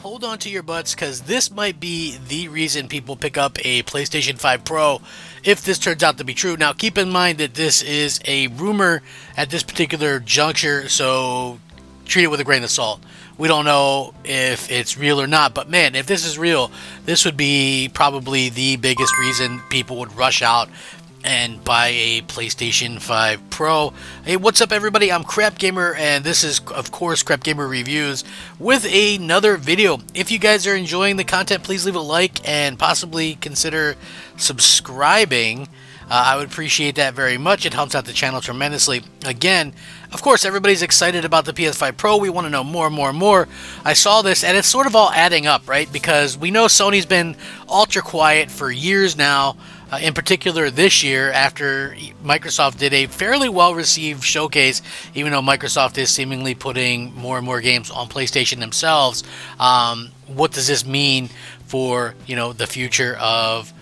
hold on to your butts because this might be the reason people pick up a PlayStation 5 Pro if this turns out to be true. Now, keep in mind that this is a rumor at this particular juncture, so treat it with a grain of salt. We don't know if it's real or not, but man, if this is real, this would be probably the biggest reason people would rush out and buy a PlayStation 5 Pro. Hey, what's up everybody? I'm Crap Gamer, and this is, of course, Crap Gamer Reviews with another video. If you guys are enjoying the content, please leave a like and possibly consider subscribing. I would appreciate that very much. It helps out the channel tremendously. Again, of course, everybody's excited about the PS5 Pro. We want to know more and more and more. I saw this, and it's sort of all adding up, right? Because we know Sony's been ultra quiet for years now. In particular this year, after Microsoft did a fairly well-received showcase, even though Microsoft is seemingly putting more and more games on PlayStation themselves. What does this mean for, the future of,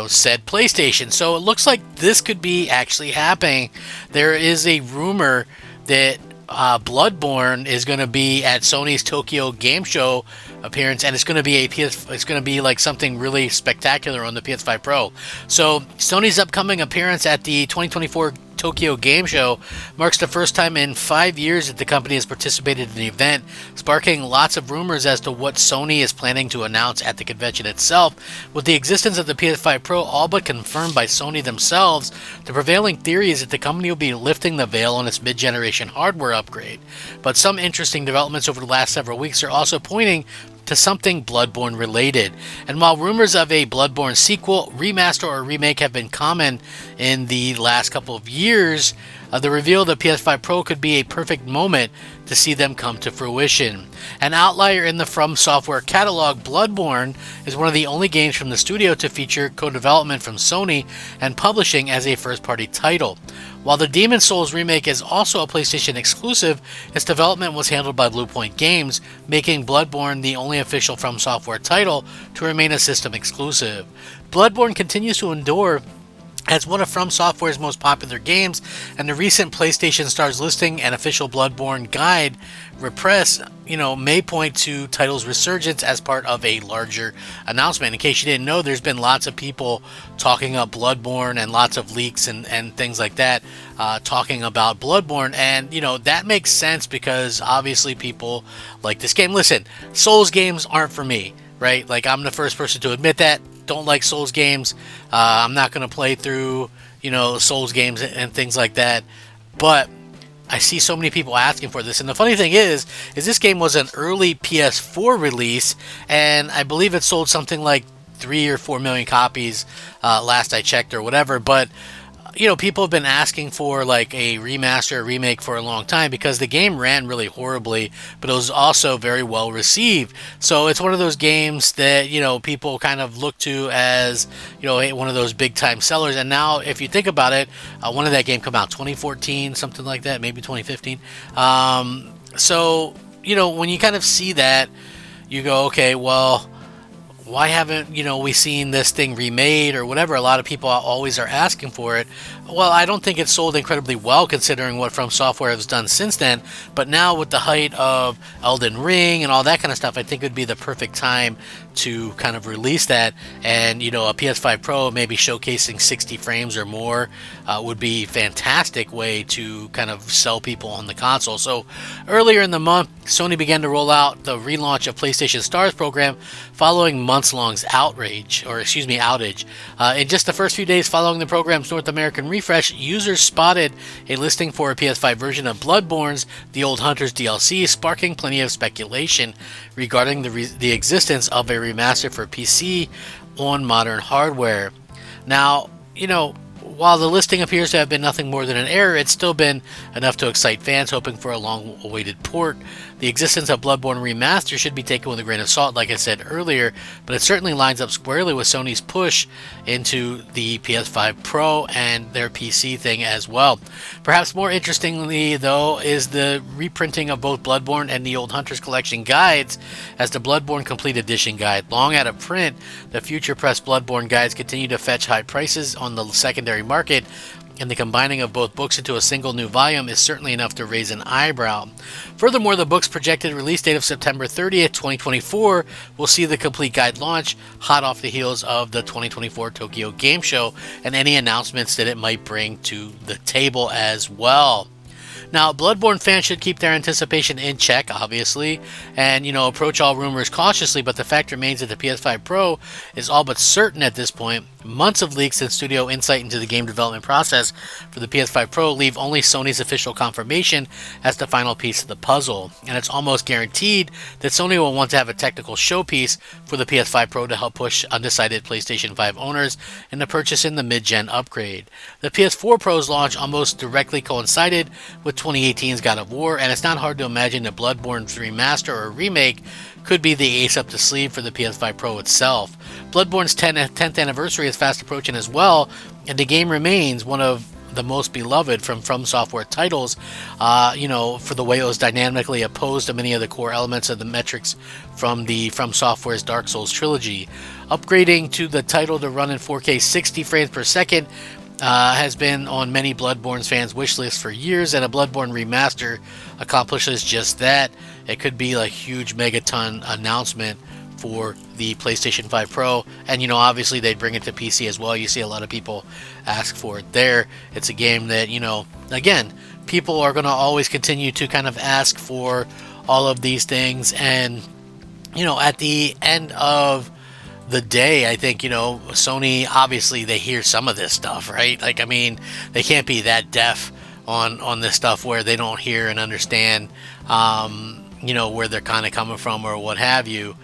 said PlayStation? So it looks like this could be actually happening. There is a rumor that Bloodborne is going to be at Sony's Tokyo Game Show appearance, and it's going to be it's going to be like something really spectacular on the PS5 Pro. So Sony's upcoming appearance at the 2024 Tokyo Game Show marks the first time in 5 years that the company has participated in the event, sparking lots of rumors as to what Sony is planning to announce at the convention itself. With the existence of the PS5 Pro all but confirmed by Sony themselves, the prevailing theory is that the company will be lifting the veil on its mid-generation hardware upgrade. But some interesting developments over the last several weeks are also pointing to something Bloodborne related. And while rumors of a Bloodborne sequel, remaster, or remake have been common in the last couple of years, the reveal of the PS5 Pro could be a perfect moment to see them come to fruition. An outlier in the From Software catalog, Bloodborne is one of the only games from the studio to feature co-development from Sony and publishing as a first-party title. While the Demon's Souls remake is also a PlayStation exclusive, its development was handled by Bluepoint Games, making Bloodborne the only official From Software title to remain a system exclusive. Bloodborne continues to endure as one of From Software's most popular games, and the recent PlayStation Stars listing and official Bloodborne guide Repress, may point to title's resurgence as part of a larger announcement. In case you didn't know, there's been lots of people talking up Bloodborne and lots of leaks and things like that talking about Bloodborne, and that makes sense because obviously people like this game. Listen, Souls games aren't for me, right? Like, I'm the first person to admit that. Don't like Souls games. I'm not going to play through, Souls games and things like that. But I see so many people asking for this. And the funny thing is this game was an early PS4 release, and I believe it sold something like 3 or 4 million copies last I checked or whatever. But people have been asking for like a remaster or remake for a long time because the game ran really horribly, but it was also very well received. So it's one of those games that, people kind of look to as, one of those big time sellers. And now if you think about it, when did that game come out? 2014, something like that, maybe 2015. So, when you kind of see that, you go, okay, well, why haven't, we seen this thing remade or whatever? A lot of people always are asking for it. Well, I don't think it sold incredibly well considering what From Software has done since then. But now with the height of Elden Ring and all that kind of stuff, I think it would be the perfect time to kind of release that. And, a PS5 Pro maybe showcasing 60 frames or more would be a fantastic way to kind of sell people on the console. So earlier in the month, Sony began to roll out the relaunch of PlayStation Stars program following months-long outage. In just the first few days following the program's North American refresh, users spotted a listing for a PS5 version of Bloodborne's The Old Hunters DLC, sparking plenty of speculation regarding the existence of a remaster for PC on modern hardware. Now, while the listing appears to have been nothing more than an error, it's still been enough to excite fans hoping for a long-awaited port. The existence of Bloodborne Remaster should be taken with a grain of salt, like I said earlier, but it certainly lines up squarely with Sony's push into the PS5 Pro and their PC thing as well. Perhaps more interestingly, though, is the reprinting of both Bloodborne and the Old Hunters Collection guides as the Bloodborne Complete Edition guide. Long out of print, the Future Press Bloodborne guides continue to fetch high prices on the secondary market, and the combining of both books into a single new volume is certainly enough to raise an eyebrow. Furthermore, the book's projected release date of September 30th, 2024 will see the complete guide launch, hot off the heels of the 2024 Tokyo Game Show and any announcements that it might bring to the table as well. Now, Bloodborne fans should keep their anticipation in check, obviously, and, approach all rumors cautiously, but the fact remains that the PS5 Pro is all but certain at this point. Months of leaks and studio insight into the game development process for the PS5 Pro leave only Sony's official confirmation as the final piece of the puzzle, and it's almost guaranteed that Sony will want to have a technical showpiece for the PS5 Pro to help push undecided PlayStation 5 owners into purchasing the mid-gen upgrade. The PS4 Pro's launch almost directly coincided with 2018's God of War, and it's not hard to imagine that Bloodborne's remaster or remake could be the ace up the sleeve for the PS5 Pro itself. Bloodborne's 10th anniversary is fast approaching as well, and the game remains one of the most beloved from Software titles, for the way it was dynamically opposed to many of the core elements of the metrics from Software's Dark Souls trilogy. Upgrading to the title to run in 4K 60 frames per second has been on many Bloodborne fans' wish lists for years, and a Bloodborne remaster accomplishes just that. It could be a huge megaton announcement for the PlayStation 5 Pro, and obviously they'd bring it to PC as well. You see a lot of people ask for it there. It's a game that, again, people are going to always continue to kind of ask for all of these things, and at the end of the day, I think, Sony, obviously they hear some of this stuff, right? They can't be that deaf on this stuff where they don't hear and understand, where they're kind of coming from or what have you.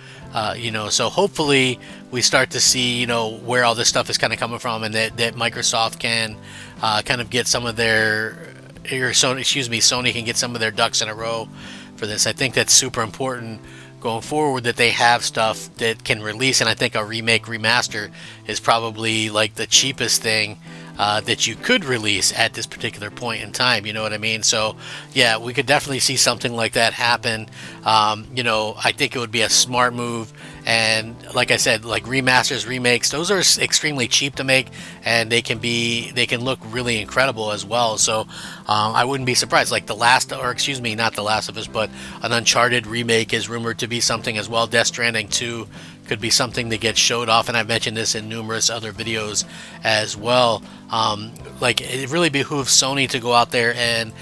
So hopefully we start to see, where all this stuff is kind of coming from, and that Microsoft can kind of get some of Sony can get some of their ducks in a row for this. I think that's super important going forward, that they have stuff that can release, and I think a remaster is probably the cheapest thing that you could release at this particular point in time. You know what I mean? So yeah, we could definitely see something like that happen. I think it would be a smart move, and like I said, remasters, remakes, those are extremely cheap to make, and they can look really incredible as well. So I wouldn't be surprised. Not The Last of Us, but an Uncharted remake is rumored to be something as well. Death Stranding 2 could be something that gets showed off, and I've mentioned this in numerous other videos as well. It really behooves Sony to go out there and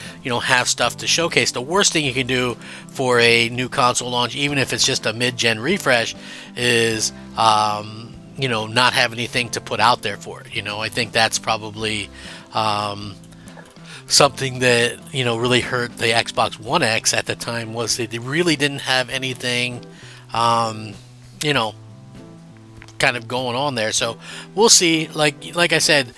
have stuff to showcase. The worst thing you can do for a new console launch, even if it's just a mid-gen refresh, is not have anything to put out there for it. I think that's probably something that really hurt the Xbox One X at the time, was that they really didn't have anything kind of going on there. So we'll see. Like I said,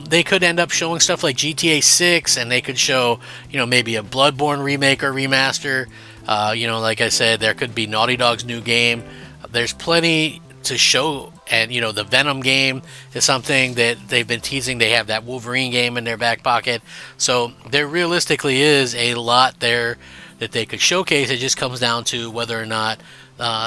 they could end up showing stuff like GTA 6, and they could show maybe a Bloodborne remake or remaster. Like I said, there could be Naughty Dog's new game. There's plenty to show, and the Venom game is something that they've been teasing. They have that Wolverine game in their back pocket, so there realistically is a lot there that they could showcase. It just comes down to whether or not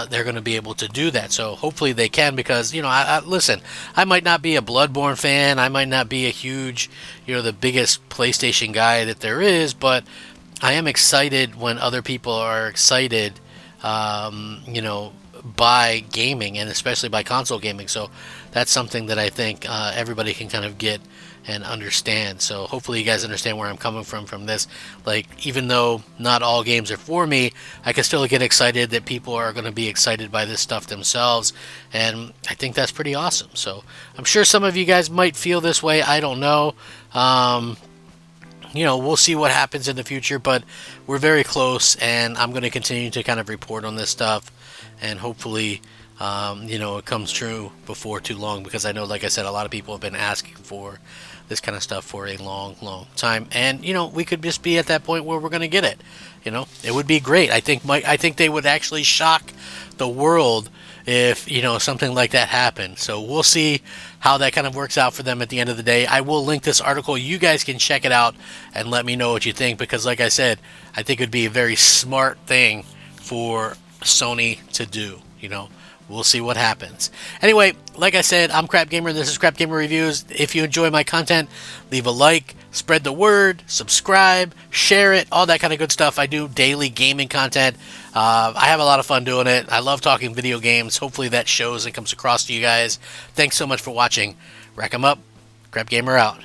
they're going to be able to do that. So hopefully they can, because listen, I might not be a Bloodborne fan, I might not be a huge the biggest PlayStation guy that there is, but I am excited when other people are excited by gaming, and especially by console gaming. So that's something that I think everybody can kind of get and understand. So hopefully you guys understand where I'm coming from this. Even though not all games are for me, I can still get excited that people are going to be excited by this stuff themselves, and I think that's pretty awesome. So I'm sure some of you guys might feel this way. I don't know. We'll see what happens in the future, but we're very close, and I'm going to continue to kind of report on this stuff, and hopefully it comes true before too long, because I know, like I said, a lot of people have been asking for this kind of stuff for a long time, and we could just be at that point where we're going to get it. It would be great. I think they would actually shock the world if something like that happened. So we'll see how that kind of works out for them at the end of the day. I will link this article. You guys can check it out and let me know what you think, because like I said, I think it would be a very smart thing for Sony to do. We'll see what happens. Anyway, like I said, I'm Crap Gamer. This is Crap Gamer Reviews. If you enjoy my content, leave a like, Spread the word, subscribe, share it, all that kind of good stuff. I do daily gaming content. I have a lot of fun doing it. I love talking video games. Hopefully that shows and comes across to you guys. Thanks so much for watching. Rack 'em up. Crap Gamer out.